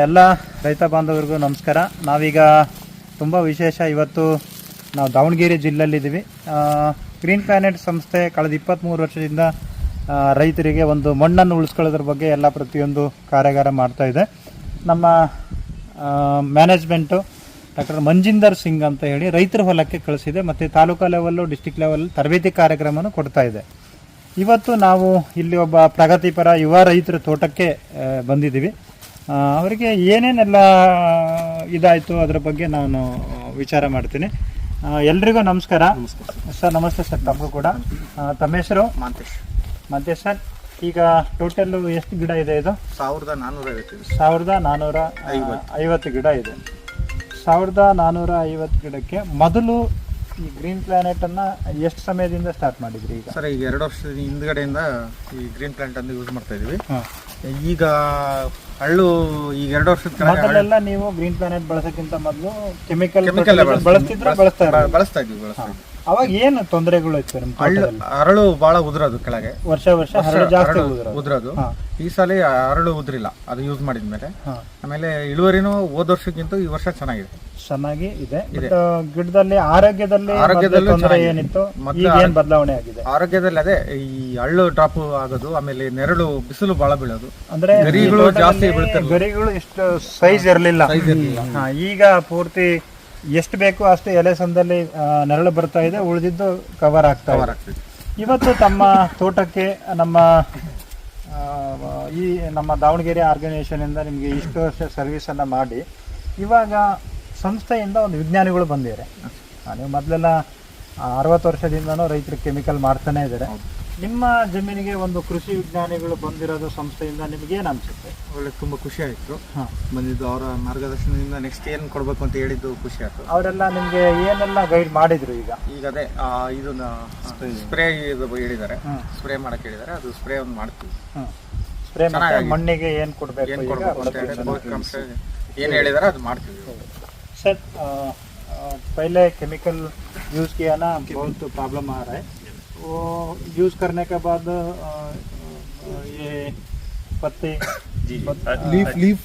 ಎಲ್ಲ ರೈತ ಬಾಂಧವರಿಗೂ ನಮಸ್ಕಾರ. ನಾವೀಗ ತುಂಬ ವಿಶೇಷ, ಇವತ್ತು ನಾವು ದಾವಣಗೆರೆ ಜಿಲ್ಲೆಯಲ್ಲಿದ್ದೀವಿ. ಗ್ರೀನ್ ಪ್ಲಾನೆಟ್ ಸಂಸ್ಥೆ ಕಳೆದ 23 ವರ್ಷದಿಂದ ರೈತರಿಗೆ ಒಂದು ಮಣ್ಣನ್ನು ಉಳಿಸ್ಕೊಳ್ಳೋದ್ರ ಬಗ್ಗೆ ಎಲ್ಲ ಪ್ರತಿಯೊಂದು ಕಾರ್ಯಾಗಾರ ಮಾಡ್ತಾಯಿದೆ. ನಮ್ಮ ಮ್ಯಾನೇಜ್ಮೆಂಟು ಡಾಕ್ಟರ್ ಮಂಜಿಂದರ್ ಸಿಂಗ್ ಅಂತ ಹೇಳಿ ರೈತರ ಹೊಲಕ್ಕೆ ಕಳಿಸಿದೆ ಮತ್ತು ತಾಲೂಕಾ ಲೆವೆಲ್ಲು ಡಿಸ್ಟಿಕ್ ಲೆವೆಲ್ ತರಬೇತಿ ಕಾರ್ಯಕ್ರಮವನ್ನು ಕೊಡ್ತಾ ಇದೆ. ಇವತ್ತು ನಾವು ಇಲ್ಲಿ ಒಬ್ಬ ಪ್ರಗತಿಪರ ಯುವ ರೈತರ ತೋಟಕ್ಕೆ ಬಂದಿದ್ದೀವಿ. ಅವರಿಗೆ ಏನೇನೆಲ್ಲ ಇದಾಯಿತು ಅದರ ಬಗ್ಗೆ ನಾನು ವಿಚಾರ ಮಾಡ್ತೀನಿ. ಎಲ್ರಿಗೂ ನಮಸ್ಕಾರ ಸರ್. ನಮಸ್ತೆ ಸರ್. ತಮಗೂ ಕೂಡ. ತಮ್ಮ ಹೆಸರು? ಮಂತೇಶ್ ಸರ್. ಈಗ ಟೋಟಲ್ ಎಷ್ಟು ಗಿಡ ಇದೆ? ಇದು 1450 ಗಿಡ ಇದೆ. 1450 ಗಿಡಕ್ಕೆ ಮೊದಲು ಈ ಗ್ರೀನ್ ಪ್ಲಾನೆಟ್ ಅನ್ನ ಎಷ್ಟು ಸಮಯದಿಂದ ಸ್ಟಾರ್ಟ್ ಮಾಡಿದ್ರಿ? ಈಗ ಸರ್ ಈಗ 2 ವರ್ಷದ ಹಿಂದ್ಗಡೆಯಿಂದ ಈ ಗ್ರೀನ್ ಪ್ಲಾನೆಟ್ ಅನ್ನು ಯೂಸ್ ಮಾಡ್ತಾ ಇದೀವಿ. ಈಗ ಹಳ್ಳು ಈಗ 2 ವರ್ಷದ ಮೊದಲೆಲ್ಲ ನೀವು ಗ್ರೀನ್ ಪ್ಲಾನೆಟ್ ಬಳಸಕ್ಕಿಂತ ಮೊದಲು ಕೆಮಿಕಲ್ ಬಳಸ್ತಾ ಇದ್ವಿ. ಅವಾಗ ಏನು ತೊಂದರೆಗಳು ಇತ್ತು ನಿಮ್ಮ ತೋಟದಲ್ಲಿ? ಅರಳು ಬಹಳ ಉದುರೋದು, ಕೆಳಗೆ ವರ್ಷ ಹರಳು ಜಾಸ್ತಿ ಉದುರೋದು. ಈ ಸಲ ಅರಳು ಉದ್ರಿಲ್ಲ ಅದು ಯೂಸ್ ಮಾಡಿದ್ಮೇಲೆ. ಆಮೇಲೆ ಇಳುವರಿನೂ ಹೋದ ವರ್ಷಕ್ಕಿಂತ ಈ ವರ್ಷ ಚೆನ್ನಾಗಿ ಇದೆ. ಗಿಡದಲ್ಲಿ ಆರೋಗ್ಯದಲ್ಲಿ ತೊಂದರೆ ಏನಿತ್ತು, ಏನ್ ಬದಲಾವಣೆ ಆಗಿದೆ? ಆರೋಗ್ಯದಲ್ಲಿ ಅದೇ ಈ ಹಳ್ಳು ಡ್ರಾಪ್ ಆಗೋದು, ಆಮೇಲೆ ನೆರಳು ಬಿಸಿಲು ಬಹಳ ಬೀಳೋದು, ಅಂದ್ರೆ ಗರಿಗಳು ಜಾಸ್ತಿ ಬೀಳುತ್ತೆ. ಗರಿಗಳು ಇಷ್ಟು ಸೈಜ್ ಇರಲಿಲ್ಲ. ಈಗ ಪೂರ್ತಿ ಎಷ್ಟು ಬೇಕು ಅಷ್ಟು ಎಲೆ ಸಂದಲ್ಲಿ ನೆರಳು ಬರ್ತಾ ಇದೆ, ಉಳಿದಿದ್ದು ಕವರ್ ಆಗ್ತಾ ಇದೆ. ಇವತ್ತು ತಮ್ಮ ತೋಟಕ್ಕೆ ನಮ್ಮ ದಾವಣಗೆರೆ ಆರ್ಗನೈಸೇಷನ್ ಇಂದ ನಿಮಗೆ ಇಷ್ಟು ವರ್ಷ ಸರ್ವಿಸ್ ಅನ್ನ ಮಾಡಿ ಇವಾಗ ಸಂಸ್ಥೆಯಿಂದ ಒಂದು ವಿಜ್ಞಾನಿಗಳು ಬಂದಿದ್ದಾರೆ. ನೀವು ಮೊದಲೆಲ್ಲ 60 ವರ್ಷದಿಂದನೂ ರೈತರು ಕೆಮಿಕಲ್ ಮಾಡ್ತಾನೆ ಇದ್ದಾರೆ. ನಿಮ್ಮ ಜಮೀನಿಗೆ ಒಂದು ಕೃಷಿ ವಿಜ್ಞಾನಿಗಳು ಬಂದಿರೋದು ಸಂಸ್ಥೆಯಿಂದ ನಿಮ್ಗೆ ಏನ್ ಅನ್ಸುತ್ತೆ? ಒಳ್ಳೆ ತುಂಬಾ ಖುಷಿ ಆಯ್ತು ಬಂದಿದ್ದು. ಅವರ ಮಾರ್ಗದರ್ಶನದಿಂದ ನೆಕ್ಸ್ಟ್ ಏನ್ ಕೊಡ್ಬೇಕು ಅಂತ ಹೇಳಿದ್ದು ಖುಷಿ ಆಯ್ತು. ಅವರೆಲ್ಲ ನಿಮ್ಗೆ ಏನೆಲ್ಲ ಗೈಡ್ ಮಾಡಿದ್ರು? ಈಗ ಅದೇ ಇದನ್ನ ಸ್ಪ್ರೇ ಹೇಳಿದ್ದಾರೆ, ಸ್ಪ್ರೇ ಮಾಡಕ್ ಹೇಳಿದ್ದಾರೆ. ಅದು ಸ್ಪ್ರೇ ಒಂದು ಮಾಡ್ತೀವಿ. ಸ್ಪ್ರೇ ಮಣ್ಣಿಗೆ ಏನ್ ಕೊಡ್ಬೇಕು, ಏನ್ ಹೇಳಿದಾರೆ ಅದು ಮಾಡ್ತೀವಿ. सर पहले केमिकल यूज़ किया ना, बहुत प्रॉब्लम आ रहा है. वो यूज़ करने के बाद ये पत्ते लीफ